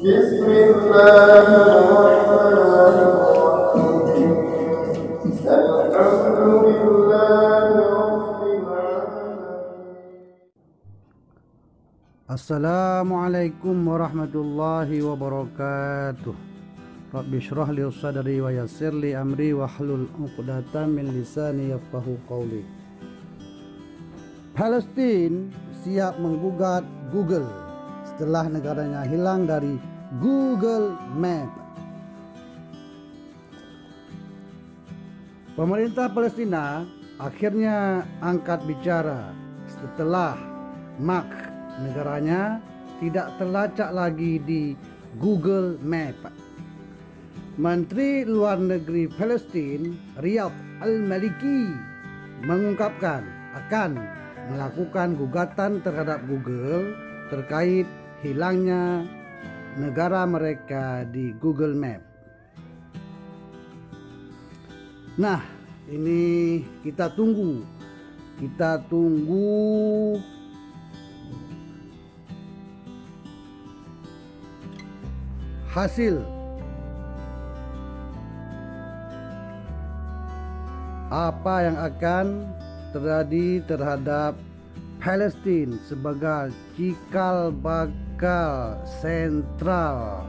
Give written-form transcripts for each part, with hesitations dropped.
بسم الله الرحمن الرحيم الحمد لله رب العالمين. Assalamualaikum warahmatullahi wabarakatuh. Rabbi shrah li sadri wa yassir li amri wahlul 'uqdatam min lisani yafqahu qawli. Palestina siap menggugat Google setelah negaranya hilang dari Google Map. Pemerintah Palestina akhirnya angkat bicara setelah negaranya tidak terlacak lagi di Google Map. Menteri Luar Negeri Palestina Riyad Al-Maliki mengungkapkan akan melakukan gugatan terhadap Google terkait hilangnya negara mereka di Google Map. Nah, ini kita tunggu hasil apa yang akan terjadi terhadap Palestina sebagai cikal bakal sentral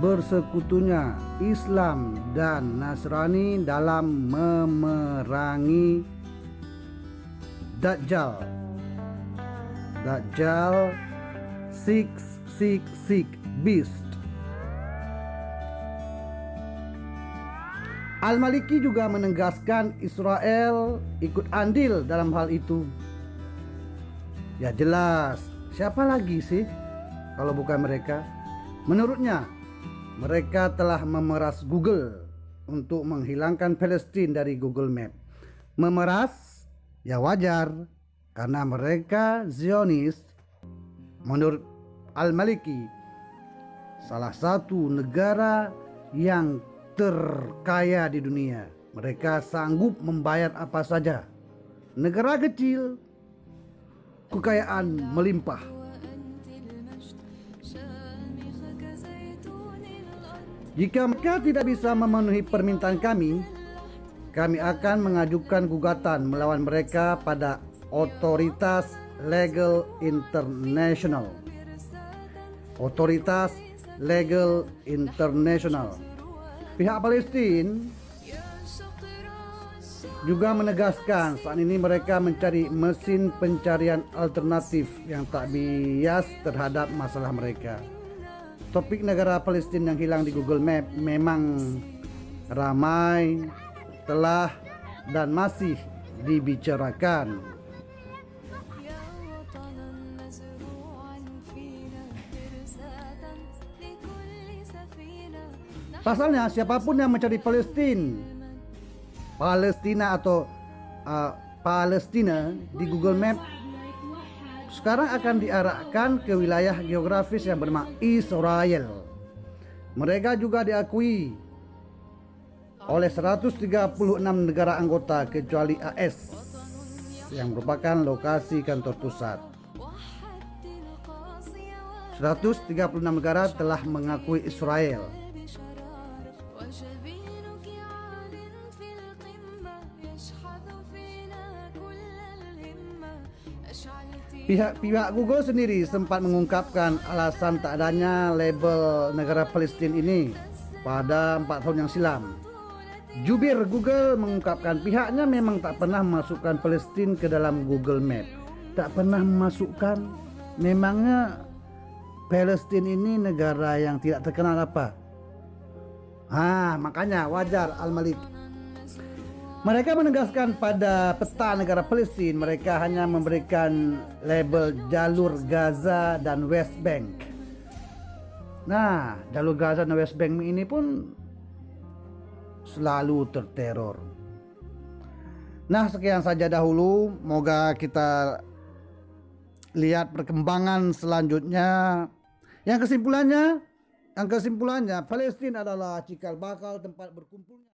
bersekutunya Islam dan Nasrani dalam memerangi Dajjal 666 Beast. Al-Maliki juga menegaskan Israel ikut andil dalam hal itu. Ya jelas, siapa lagi sih kalau bukan mereka? Menurutnya, mereka telah memeras Google untuk menghilangkan Palestina dari Google Map. Memeras ya wajar karena mereka Zionis. Menurut Al-Maliki, salah satu negara yang terkaya di dunia. Mereka sanggup membayar apa saja. Negara kecil, kekayaan melimpah. Jika mereka tidak bisa memenuhi permintaan kami akan mengajukan gugatan melawan mereka pada Otoritas Legal International. Otoritas Legal International. Pihak Palestina juga menegaskan saat ini mereka mencari mesin pencarian alternatif yang tak bias terhadap masalah mereka. Topik negara Palestina yang hilang di Google Map memang ramai, telah dan masih dibicarakan. Pasalnya siapapun yang mencari Palestina atau Palestina di Google Map sekarang akan diarahkan ke wilayah geografis yang bernama Israel. Mereka juga diakui oleh 136 negara anggota kecuali AS yang merupakan lokasi kantor pusat. 136 negara telah mengakui Israel. Pihak Google sendiri sempat mengungkapkan alasan tak adanya label negara Palestina ini pada 4 tahun yang silam. Jubir Google mengungkapkan pihaknya memang tak pernah memasukkan Palestina ke dalam Google Map. Tak pernah memasukkan. Memangnya Palestina ini negara yang tidak terkenal apa? Makanya wajar Al-Maliki. Mereka menegaskan pada peta negara Palestina mereka hanya memberikan label jalur Gaza dan West Bank. Nah, jalur Gaza dan West Bank ini pun selalu terteror. Nah, sekian saja dahulu. Moga kita lihat perkembangan selanjutnya. Yang kesimpulannya Palestina adalah cikal bakal tempat berkumpulnya